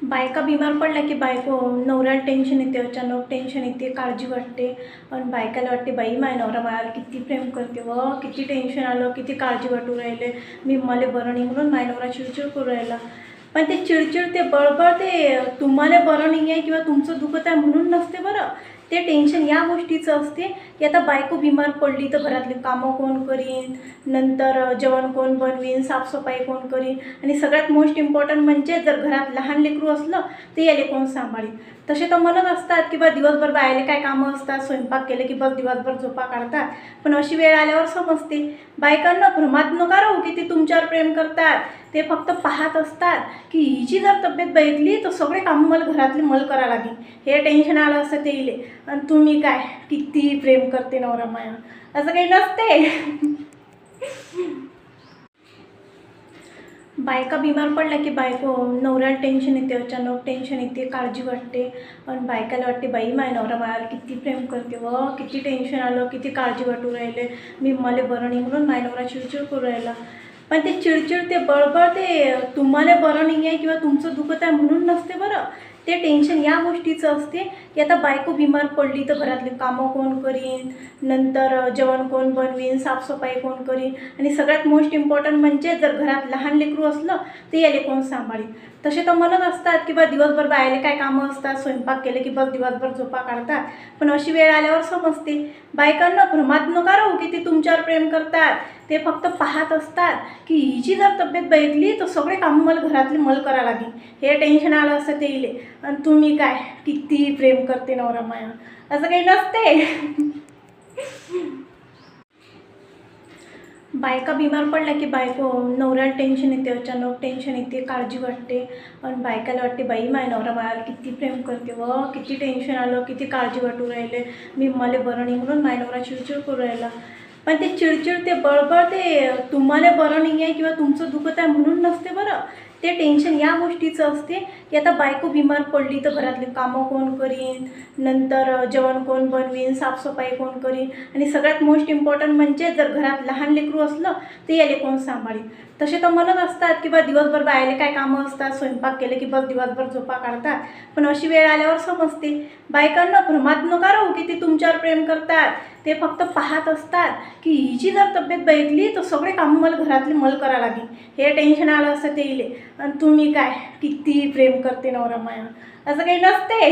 बायका बिमार पडल्या की नवऱ्याला टेन्शन येते, अचानक टेन्शन येते, काळजी वाटते. आणि बायकाला वाटते बाई माझा नवरा माझ्यावर किती प्रेम करते व किती टेन्शन आलं, किती काळजी वाटू राहिले, मी मला बरं नाही म्हणून माझा नवरा चिडचिड करू राहिला. पण ते चिडचिड, ते बळबळ, ते तुम्हाला बरं नाही आहे किंवा तुमचं दुखत आहे म्हणून नसते बरं. ते टेन्शन या गोष्टीचं असते की आता बायको बिमार पडली तर घरातले कामं कोण करीन, नंतर जेवण कोण बनवीन, साफसफाई कोण करीन, आणि सगळ्यात मोस्ट इम्पॉर्टंट म्हणजे जर घरात लहान लेकरू असलं ते याले कोण सांभाळीन. तसे तर म्हणत असतात की बा दिवसभर बायाले काय कामं असतात, स्वयंपाक केले की बस दिवसभर झोपा काढतात. पण अशी वेळ आल्यावर समजते बायकांना भ्रमात नका राहू की ते तुमच्यावर प्रेम करतात. ते फक्त पाहत असतात की हिची जर तब्येत बघितली तर सगळे कामं मला घरातले करावं लागेल, हे टेन्शन आलं असतं ते इले. आणि तुम्ही काय किती प्रेम करते नवरा माया, असं काही नसते. बायका बिमार पडल्या की नवऱ्याला टेन्शन येते, अचानक टेन्शन येते, काळजी वाटते. आणि बायकाला वाटते बाई माझा नवरा माझ्यावर किती प्रेम करते व किती टेन्शन आलं, किती काळजी वाटू राहिले, मी मला बरं नाही म्हणून माझा नवरा चिडचिड करू राहिला. पण ते चिडचिड, ते बळबळ, ते तुम्हाला बरं नाही आहे किंवा तुमचं दुखत आहे म्हणून नसते बरं. ते टेन्शन या गोष्टीचं असते की आता बायको बिमार पडली तर घरातले कामं कोण करीन, नंतर जेवण कोण बनवीन, साफसफाई कोण करीन, आणि सगळ्यात मोस्ट इम्पॉर्टंट म्हणजे जर घरात लहान लेकरू असलं ते याले कोण सांभाळीन. तसे तर म्हणत असतात की बा दिवसभर बायाले काय कामं असतात, स्वयंपाक केले की बस दिवसभर झोपा काढतात. पण अशी वेळ आल्यावर समजते बायकांना भ्रमात नका राहू की ते तुमच्यावर प्रेम करतात. ते फक्त पाहत असतात की हिची जर तब्येत बघितली तर सगळे कामं मला घरातले करावं लागेल, हे टेन्शन आलं असतं ते इले. आणि तुम्ही काय किती प्रेम करते नवरा माया, असं काही नसते. बायका बिमार पडल्या की नवऱ्याला टेन्शन येते, अचानक टेन्शन येते, काळजी वाटते. आणि बायकाला वाटते बाई माझा नवरा माझ्यावर किती प्रेम करते व किती टेन्शन आलं, किती काळजी वाटू राहिले, मी मला बरं नाही म्हणून माझा नवरा चिडचिड करू राहिला. पण ते चिडचिड, ते बळबळ, ते तुम्हाला बरं नाही आहे किंवा तुमचं दुखत आहे म्हणून नसते बरं. ते टेन्शन या गोष्टीचं असते की आता बायको बिमार पडली तर घरातले कामं कोण करीन, नंतर जेवण कोण बनवीन, साफसफाई कोण करीन, आणि सगळ्यात मोस्ट इम्पॉर्टंट म्हणजे जर घरात लहान लेकरू असलं ते याले कोण सांभाळीन. तसे तर म्हणत असतात की बा दिवसभर बायाले काय कामं असतात, स्वयंपाक केले की बस दिवसभर झोपा काढतात. पण अशी वेळ आल्यावर समजते बायकांना भ्रमात नका राहू की ते तुमच्यावर प्रेम करतात. ते फक्त पाहत असतात की हिची जर तब्येत बघितली तर सगळे कामं मला घरातले करावं लागेल, हे टेन्शन आलं असतं ते इले. आणि तुम्ही काय किती प्रेम करते नवरा माया, असं काही नसते.